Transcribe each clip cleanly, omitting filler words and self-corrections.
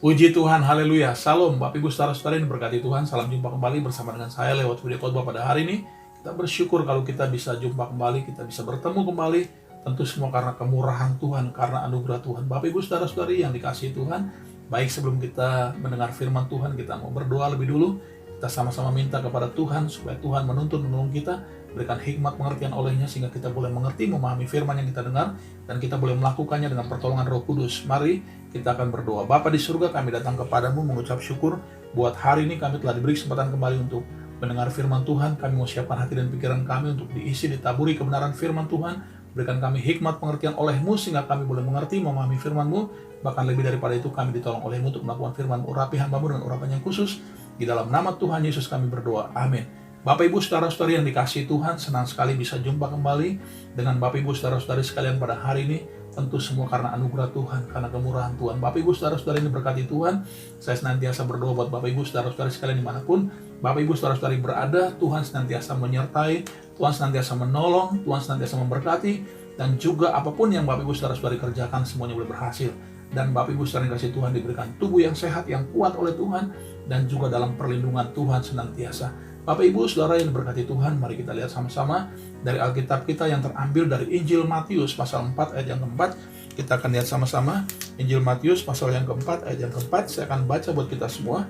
Puji Tuhan, haleluya. Salam, Bapak Ibu saudara-saudara yang diberkati Tuhan. Salam jumpa kembali bersama dengan saya lewat video khotbah pada hari ini. Kita bersyukur kalau kita bisa jumpa kembali, kita bisa bertemu kembali. Tentu semua karena kemurahan Tuhan, karena anugerah Tuhan. Bapak Ibu saudara-saudari yang dikasihi Tuhan, baik sebelum kita mendengar firman Tuhan, kita mau berdoa lebih dulu. Kita sama-sama minta kepada Tuhan supaya Tuhan menuntun menolong kita, berikan hikmat pengertian olehnya sehingga kita boleh mengerti, memahami firman yang kita dengar, dan kita boleh melakukannya dengan pertolongan Roh Kudus. Mari kita akan berdoa. Bapa di surga, kami datang kepadamu mengucap syukur buat hari ini kami telah diberi kesempatan kembali untuk mendengar firman Tuhan. Kami mau siapkan hati dan pikiran kami untuk diisi, ditaburi kebenaran firman Tuhan. Berikan kami hikmat pengertian oleh-Mu sehingga kami boleh mengerti, memahami firman-Mu. Bahkan lebih daripada itu kami ditolong oleh-Mu untuk melakukan firman-Mu. Urapi hamba-Mu dengan urapan yang khusus. Di dalam nama Tuhan Yesus kami berdoa. Amin. Bapak Ibu saudara-saudari yang dikasihi Tuhan, senang sekali bisa jumpa kembali dengan Bapak Ibu saudara-saudari sekalian pada hari ini. Tentu semua karena anugerah Tuhan, karena kemurahan Tuhan. Bapak Ibu saudara-saudari yang diberkati Tuhan, saya senantiasa berdoa buat Bapak Ibu saudara-saudari sekalian dimanapun Bapak Ibu saudara-saudari berada. Tuhan senantiasa menyertai, Tuhan senantiasa menolong, Tuhan senantiasa memberkati, dan juga apapun yang Bapak Ibu saudara-saudari kerjakan semuanya boleh berhasil. Dan Bapak Ibu saudara yang kasih Tuhan diberikan tubuh yang sehat, yang kuat oleh Tuhan, dan juga dalam perlindungan Tuhan senantiasa. Bapak Ibu saudara yang diberkati Tuhan, mari kita lihat sama-sama dari Alkitab kita yang terambil dari Injil Matius pasal 4 ayat yang keempat. Kita akan lihat sama-sama Injil Matius pasal yang keempat ayat yang keempat. Saya akan baca buat kita semua.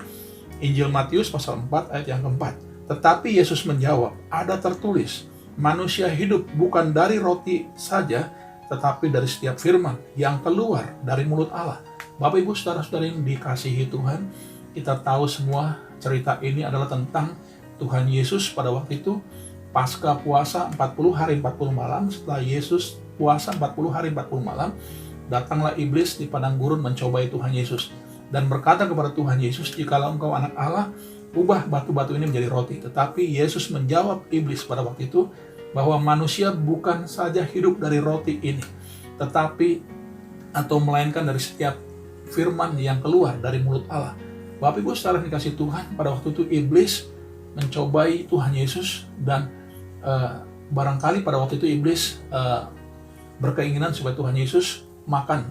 Injil Matius pasal 4 ayat yang keempat. Tetapi Yesus menjawab, ada tertulis, manusia hidup bukan dari roti saja, tetapi dari setiap firman yang keluar dari mulut Allah. Bapak Ibu saudara-saudara yang dikasihi Tuhan, kita tahu semua cerita ini adalah tentang Tuhan Yesus pada waktu itu pasca puasa 40 hari 40 malam. Setelah Yesus puasa 40 hari 40 malam, datanglah iblis di padang gurun mencobai Tuhan Yesus dan berkata kepada Tuhan Yesus, jikalau engkau anak Allah, ubah batu-batu ini menjadi roti. Tetapi Yesus menjawab iblis pada waktu itu bahwa manusia bukan saja hidup dari roti ini, tetapi atau melainkan dari setiap firman yang keluar dari mulut Allah. Bapak Ibu saudara dikasih Tuhan, pada waktu itu iblis mencobai Tuhan Yesus dan barangkali pada waktu itu iblis berkeinginan supaya Tuhan Yesus makan.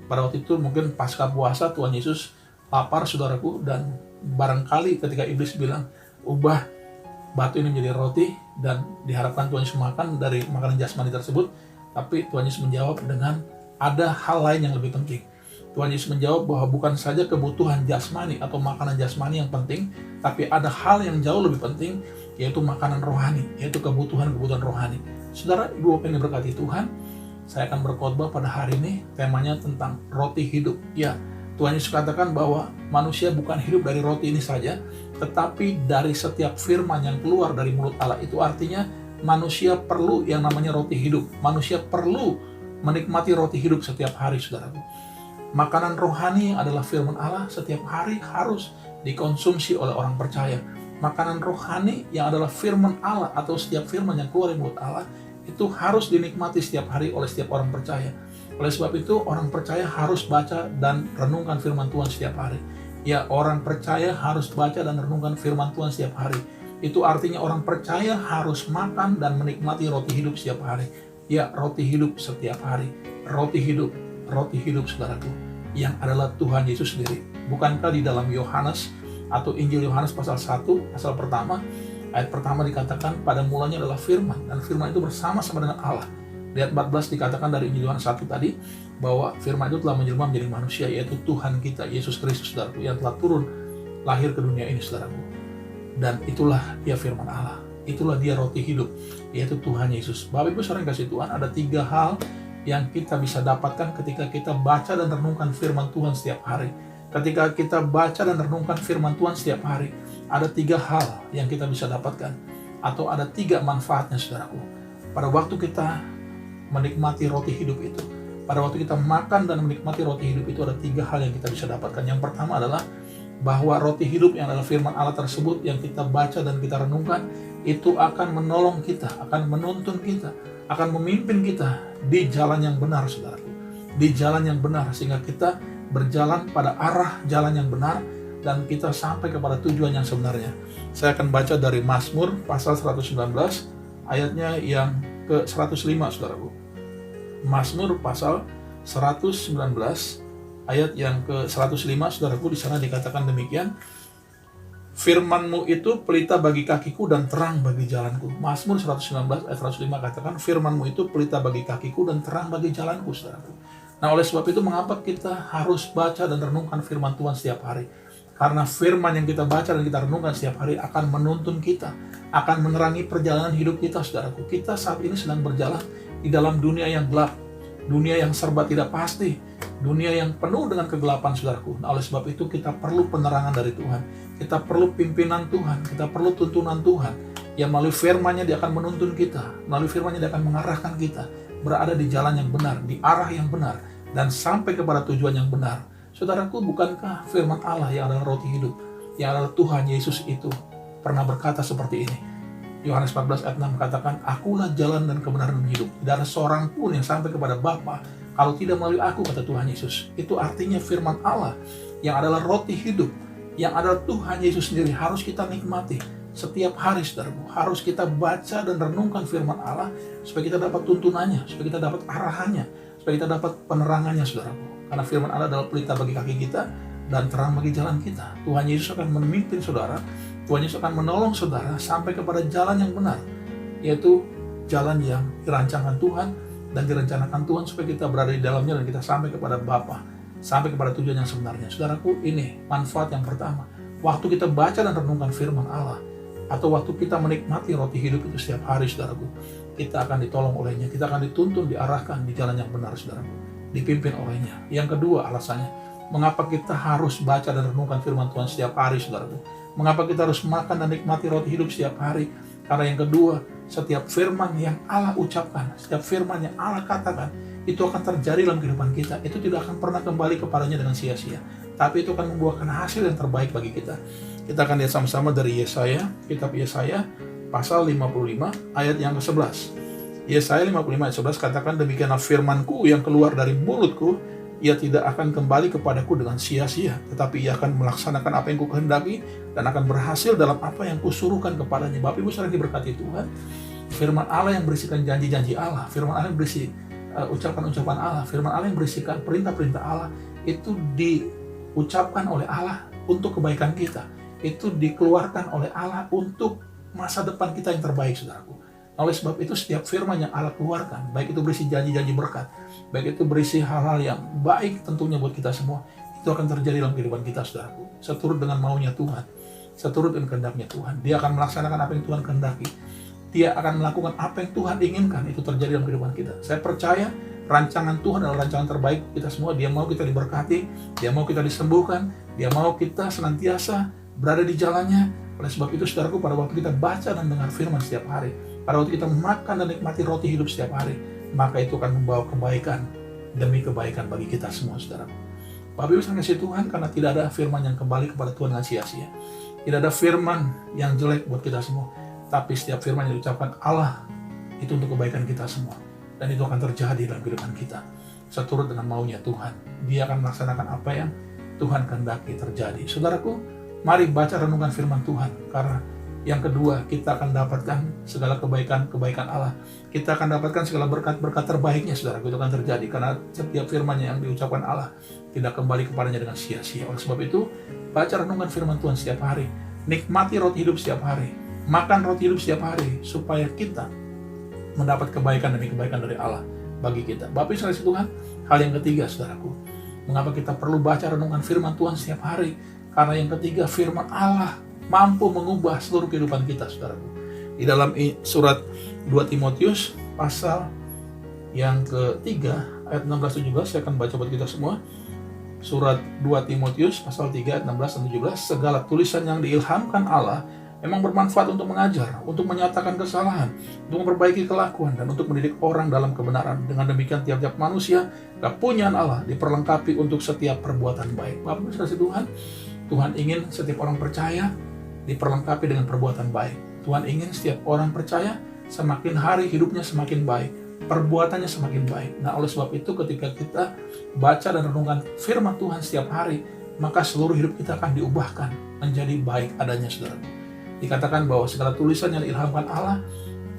Pada waktu itu mungkin pasca puasa Tuhan Yesus lapar saudaraku, dan barangkali ketika iblis bilang ubah batu ini menjadi roti dan diharapkan Tuhan Yesus makan dari makanan jasmani tersebut, tapi Tuhan Yesus menjawab dengan ada hal lain yang lebih penting. Tuhan Yesus menjawab bahwa bukan saja kebutuhan jasmani atau makanan jasmani yang penting, tapi ada hal yang jauh lebih penting, yaitu makanan rohani, yaitu kebutuhan-kebutuhan rohani. Saudara, Ibu Bapak yang diberkati Tuhan, saya akan berkhotbah pada hari ini, temanya tentang roti hidup. Ya, Tuhan Yesus katakan bahwa manusia bukan hidup dari roti ini saja, tetapi dari setiap firman yang keluar dari mulut Allah. Itu artinya manusia perlu yang namanya roti hidup. Manusia perlu menikmati roti hidup setiap hari, saudaraku. Makanan rohani yang adalah firman Allah setiap hari harus dikonsumsi oleh orang percaya. Makanan rohani yang adalah firman Allah atau setiap firman yang keluar dari mulut Allah itu harus dinikmati setiap hari oleh setiap orang percaya. Oleh sebab itu orang percaya harus baca dan renungkan firman Tuhan setiap hari. Ya, orang percaya harus baca dan renungkan firman Tuhan setiap hari. Itu artinya orang percaya harus makan dan menikmati roti hidup setiap hari. Ya, roti hidup setiap hari. Roti hidup saudaraku, yang adalah Tuhan Yesus sendiri. Bukankah di dalam Yohanes atau Injil Yohanes pasal 1, pasal pertama, ayat pertama dikatakan pada mulanya adalah firman, dan firman itu bersama-sama dengan Allah. Di ayat 14 dikatakan dari Injil Yohanes 1 tadi, bahwa firman itu telah menjelma menjadi manusia, yaitu Tuhan kita, Yesus Kristus, saudaraku, yang telah turun lahir ke dunia ini, saudaraku. Dan itulah dia firman Allah, itulah dia roti hidup, yaitu Tuhan Yesus. Bapak Ibu saudara yang kasih Tuhan, ada 3 hal yang kita bisa dapatkan ketika kita baca dan renungkan firman Tuhan setiap hari. Ketika kita baca dan renungkan firman Tuhan setiap hari, ada 3 hal yang kita bisa dapatkan, atau ada 3 manfaatnya, saudaraku. Pada waktu kita menikmati roti hidup itu, pada waktu kita makan dan menikmati roti hidup itu, ada 3 hal yang kita bisa dapatkan. Yang pertama adalah bahwa roti hidup yang adalah firman Allah tersebut yang kita baca dan kita renungkan, itu akan menolong kita, akan menuntun kita, akan memimpin kita di jalan yang benar, saudaraku. Di jalan yang benar, sehingga kita berjalan pada arah jalan yang benar dan kita sampai kepada tujuan yang sebenarnya. Saya akan baca dari Mazmur pasal 119 ayatnya yang ke 105, saudaraku. Mazmur pasal 119 ayat yang ke-105, saudaraku, di sana dikatakan demikian, firman-Mu itu pelita bagi kakiku dan terang bagi jalanku. Mazmur 119 ayat 105 katakan, firman-Mu itu pelita bagi kakiku dan terang bagi jalanku, saudaraku. Nah, oleh sebab itu mengapa kita harus baca dan renungkan firman Tuhan setiap hari? Karena firman yang kita baca dan kita renungkan setiap hari akan menuntun kita, akan menerangi perjalanan hidup kita, saudaraku. Kita saat ini sedang berjalan di dalam dunia yang gelap, dunia yang serba tidak pasti, dunia yang penuh dengan kegelapan, saudaraku. Nah, oleh sebab itu kita perlu penerangan dari Tuhan. Kita perlu pimpinan Tuhan, kita perlu tuntunan Tuhan. Yang melalui firman-Nya dia akan menuntun kita, melalui firman-Nya dia akan mengarahkan kita berada di jalan yang benar, di arah yang benar, dan sampai kepada tujuan yang benar. Saudaraku, bukankah firman Allah yang adalah roti hidup, yang adalah Tuhan Yesus itu pernah berkata seperti ini? Yohanes 14 ayat 6 katakan, akulah jalan dan kebenaran dan hidup. Tidak ada seorang pun yang sampai kepada Bapa kalau tidak melalui aku, kata Tuhan Yesus. Itu artinya firman Allah yang adalah roti hidup, yang adalah Tuhan Yesus sendiri, harus kita nikmati setiap hari, saudaraku. Harus kita baca dan renungkan firman Allah supaya kita dapat tuntunannya, supaya kita dapat arahannya, supaya kita dapat penerangannya, saudaraku. Karena firman Allah adalah pelita bagi kaki kita dan terang bagi jalan kita. Tuhan Yesus akan memimpin saudara, Tuhan Yesus akan menolong saudara sampai kepada jalan yang benar, yaitu jalan yang dirancangkan Tuhan dan direncanakan Tuhan supaya kita berada di dalamnya dan kita sampai kepada Bapa, sampai kepada tujuan yang sebenarnya. Saudaraku, ini manfaat yang pertama. Waktu kita baca dan renungkan firman Allah, atau waktu kita menikmati roti hidup itu setiap hari, saudaraku, kita akan ditolong olehnya, kita akan dituntun, diarahkan di jalan yang benar, saudaraku, dipimpin olehnya. Yang kedua alasannya, mengapa kita harus baca dan renungkan firman Tuhan setiap hari, saudaraku? Mengapa kita harus makan dan nikmati roti hidup setiap hari? Karena yang kedua, setiap firman yang Allah ucapkan, setiap firman yang Allah katakan, itu akan terjadi dalam kehidupan kita. Itu tidak akan pernah kembali kepadanya dengan sia-sia, tapi itu akan membuahkan hasil yang terbaik bagi kita. Kita akan lihat sama-sama dari Yesaya, kitab Yesaya, pasal 55, ayat yang ke-11. Yesaya 55 ayat 11 katakan, demikianlah firmanku yang keluar dari mulutku, ia tidak akan kembali kepadaku dengan sia-sia, tetapi ia akan melaksanakan apa yang kukehendaki dan akan berhasil dalam apa yang kusuruhkan kepadanya. Bapak Ibu saudara diberkati Tuhan, firman Allah yang berisikan janji-janji Allah, firman Allah yang berisi ucapan-ucapan Allah, firman Allah yang berisikan perintah-perintah Allah, itu diucapkan oleh Allah untuk kebaikan kita, itu dikeluarkan oleh Allah untuk masa depan kita yang terbaik, saudaraku. Oleh sebab itu setiap firman yang Allah keluarkan, baik itu berisi janji-janji berkat, baik itu berisi hal-hal yang baik tentunya buat kita semua, itu akan terjadi dalam kehidupan kita, saudaraku. Seturut dengan maunya Tuhan, seturut dengan kehendaknya Tuhan. Dia akan melaksanakan apa yang Tuhan kehendaki. Dia akan melakukan apa yang Tuhan inginkan, itu terjadi dalam kehidupan kita. Saya percaya rancangan Tuhan adalah rancangan terbaik kita semua. Dia mau kita diberkati, dia mau kita disembuhkan, dia mau kita senantiasa berada di jalannya. Oleh sebab itu, saudaraku, pada waktu kita baca dan dengar firman setiap hari, pada waktu kita makan dan nikmati roti hidup setiap hari, maka itu akan membawa kebaikan demi kebaikan bagi kita semua, saudaraku. Bapak Ibu sekalian kasih Tuhan, karena tidak ada firman yang kembali kepada Tuhan dengan sia-sia. Tidak ada firman yang jelek buat kita semua, tapi setiap firman yang diucapkan Allah itu untuk kebaikan kita semua, dan itu akan terjadi dalam kehidupan kita seturut dengan maunya Tuhan. Dia akan melaksanakan apa yang Tuhan kehendaki terjadi. Saudaraku, mari baca renungan firman Tuhan, karena yang kedua, kita akan dapatkan segala kebaikan-kebaikan Allah. Kita akan dapatkan segala berkat-berkat terbaiknya, saudara. Itu akan terjadi karena setiap firman yang diucapkan Allah tidak kembali kepadanya dengan sia-sia. Oleh sebab itu, baca renungan firman Tuhan setiap hari. Nikmati roti hidup setiap hari. Makan roti hidup setiap hari, supaya kita mendapat kebaikan demi kebaikan dari Allah bagi kita. Bapak Ibu sekalian Tuhan, hal yang ketiga, saudaraku, mengapa kita perlu baca renungan firman Tuhan setiap hari? Karena yang ketiga, firman Allah mampu mengubah seluruh kehidupan kita, saudaraku. Di dalam surat 2 Timotius pasal yang ketiga ayat 16-17, saya akan baca buat kita semua. Surat 2 Timotius pasal 3 ayat 16 dan 17, segala tulisan yang diilhamkan Allah memang bermanfaat untuk mengajar, untuk menyatakan kesalahan, untuk memperbaiki kelakuan, dan untuk mendidik orang dalam kebenaran. Dengan demikian tiap-tiap manusia, kepunyaan Allah diperlengkapi untuk setiap perbuatan baik. Bapak Ibu sekalian Tuhan, Tuhan ingin setiap orang percaya diperlengkapi dengan perbuatan baik. Tuhan ingin setiap orang percaya semakin hari hidupnya semakin baik, perbuatannya semakin baik. Nah, oleh sebab itu ketika kita baca dan renungkan firman Tuhan setiap hari, maka seluruh hidup kita akan diubahkan menjadi baik adanya, saudara. Dikatakan bahwa segala tulisan yang diilhamkan Allah,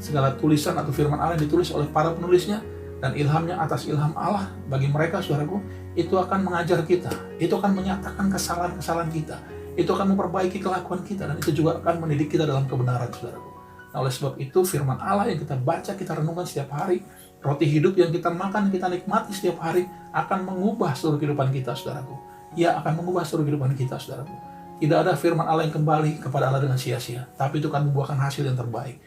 segala tulisan atau firman Allah yang ditulis oleh para penulisnya, dan ilhamnya atas ilham Allah bagi mereka, saudaraku, itu akan mengajar kita, itu akan menyatakan kesalahan-kesalahan kita, itu akan memperbaiki kelakuan kita, dan itu juga akan mendidik kita dalam kebenaran, saudaraku. Nah, oleh sebab itu firman Allah yang kita baca, kita renungkan setiap hari, roti hidup yang kita makan, kita nikmati setiap hari, akan mengubah seluruh kehidupan kita, saudaraku. Ia akan mengubah seluruh kehidupan kita, saudaraku. Tidak ada firman Allah yang kembali kepada Allah dengan sia-sia, tapi itu akan membuahkan hasil yang terbaik.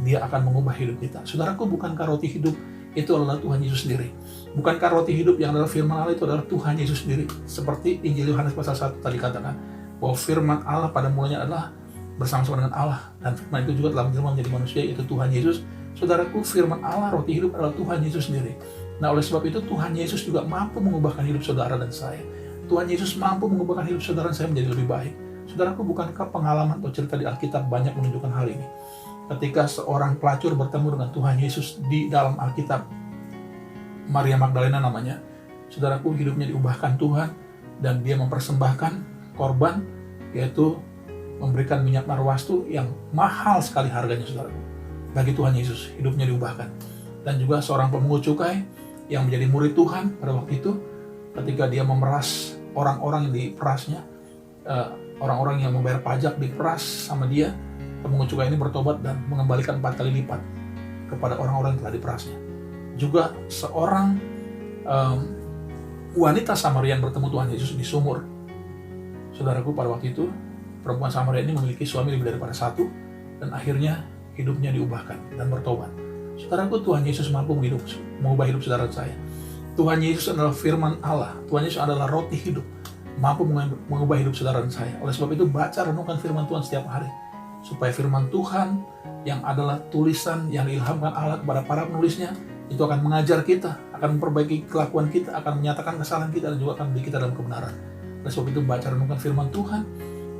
Dia akan mengubah hidup kita. Saudaraku, bukankah roti hidup itu adalah Tuhan Yesus sendiri? Bukankah roti hidup yang adalah firman Allah itu adalah Tuhan Yesus sendiri? Seperti Injil Yohanes pasal 1 tadi katakan, bahwa firman Allah pada mulanya adalah bersama-sama dengan Allah, dan firman itu juga telah menjelma menjadi manusia, yaitu Tuhan Yesus. Saudaraku, firman Allah, roti hidup adalah Tuhan Yesus sendiri. Nah, oleh sebab itu Tuhan Yesus juga mampu mengubahkan hidup saudara dan saya. Tuhan Yesus mampu mengubahkan hidup saudara dan saya menjadi lebih baik. Saudaraku, bukankah pengalaman atau cerita di Alkitab banyak menunjukkan hal ini? Ketika seorang pelacur bertemu dengan Tuhan Yesus di dalam Alkitab, Maria Magdalena namanya, saudaraku, hidupnya diubahkan Tuhan, dan dia mempersembahkan korban, yaitu memberikan minyak narwastu yang mahal sekali harganya, saudaraku. Bagi Tuhan Yesus, hidupnya diubahkan. Dan juga seorang pemungut cukai yang menjadi murid Tuhan pada waktu itu, ketika dia memeras orang-orang yang diperasnya, orang-orang yang membayar pajak diperas sama dia, pemungut cukai ini bertobat dan mengembalikan 4 kali lipat kepada orang-orang yang telah diperasnya. Juga seorang wanita Samarian bertemu Tuhan Yesus di sumur. Saudaraku, pada waktu itu perempuan Samaria ini memiliki suami lebih daripada satu, dan akhirnya hidupnya diubahkan dan bertobat. Saudaraku, Tuhan Yesus mampu mengubah hidup saudara saya. Tuhan Yesus adalah firman Allah. Tuhan Yesus adalah roti hidup, mampu mengubah hidup saudara dan saya. Oleh sebab itu, baca, renungkan firman Tuhan setiap hari, supaya firman Tuhan yang adalah tulisan yang diilhamkan Allah kepada para penulisnya, itu akan mengajar kita, akan memperbaiki kelakuan kita, akan menyatakan kesalahan kita, dan juga akan memberi kita dalam kebenaran. Oleh sebab itu, baca, renungkan firman Tuhan,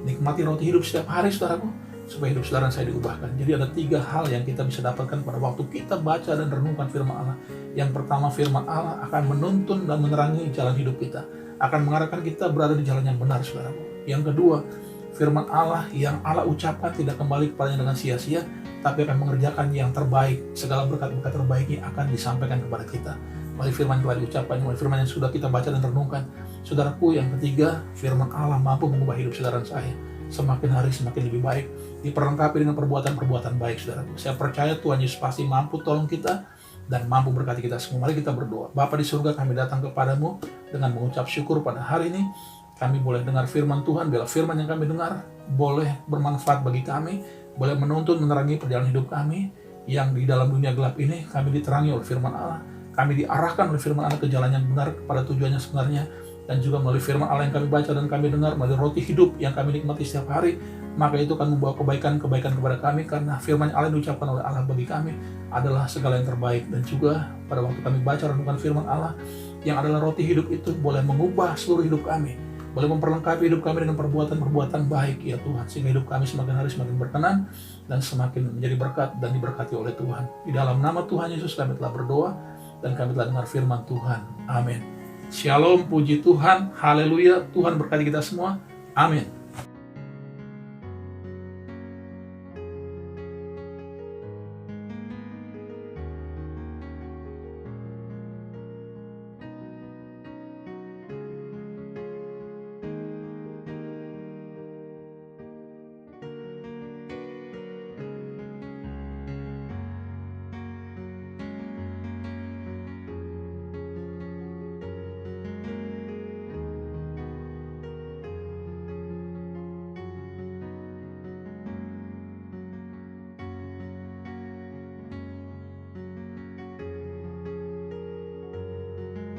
nikmati roti hidup setiap hari, saudaraku, supaya hidup saudara saya diubahkan. Jadi ada 3 hal yang kita bisa dapatkan pada waktu kita baca dan renungkan firman Allah. Yang pertama, firman Allah akan menuntun dan menerangi jalan hidup kita, akan mengarahkan kita berada di jalan yang benar, saudaraku. Yang kedua, firman Allah yang Allah ucapkan tidak kembali kepadanya dengan sia-sia, tapi akan mengerjakan yang terbaik. Segala berkat-berkat terbaiknya akan disampaikan kepada kita melalui firman yang telah diucapkan, melalui firman yang sudah kita baca dan renungkan. Saudaraku, yang ketiga, firman Allah mampu mengubah hidup saudara saya. Semakin hari semakin lebih baik, diperlengkapi dengan perbuatan-perbuatan baik, saudaraku. Saya percaya Tuhan Yesus pasti mampu tolong kita dan mampu berkati kita semua. Mari kita berdoa. Bapa di surga, kami datang kepadamu dengan mengucap syukur pada hari ini. Kami boleh dengar firman Tuhan, bila firman yang kami dengar boleh bermanfaat bagi kami, boleh menuntun menerangi perjalanan hidup kami, yang di dalam dunia gelap ini kami diterangi oleh firman Allah. Kami diarahkan oleh firman Allah ke jalan yang benar, kepada tujuannya sebenarnya. Dan juga melalui firman Allah yang kami baca dan kami dengar, melalui roti hidup yang kami nikmati setiap hari, maka itu akan membawa kebaikan-kebaikan kepada kami, karena firman Allah yang diucapkan oleh Allah bagi kami adalah segala yang terbaik. Dan juga pada waktu kami baca renungan firman Allah yang adalah roti hidup itu boleh mengubah seluruh hidup kami, boleh memperlengkapi hidup kami dengan perbuatan-perbuatan baik, ya Tuhan, sehingga hidup kami semakin hari semakin berkenan dan semakin menjadi berkat dan diberkati oleh Tuhan. Di dalam nama Tuhan Yesus kami telah berdoa dan kami telah dengar firman Tuhan. Amin. Shalom, puji Tuhan, haleluya. Tuhan berkati kita semua. Amin.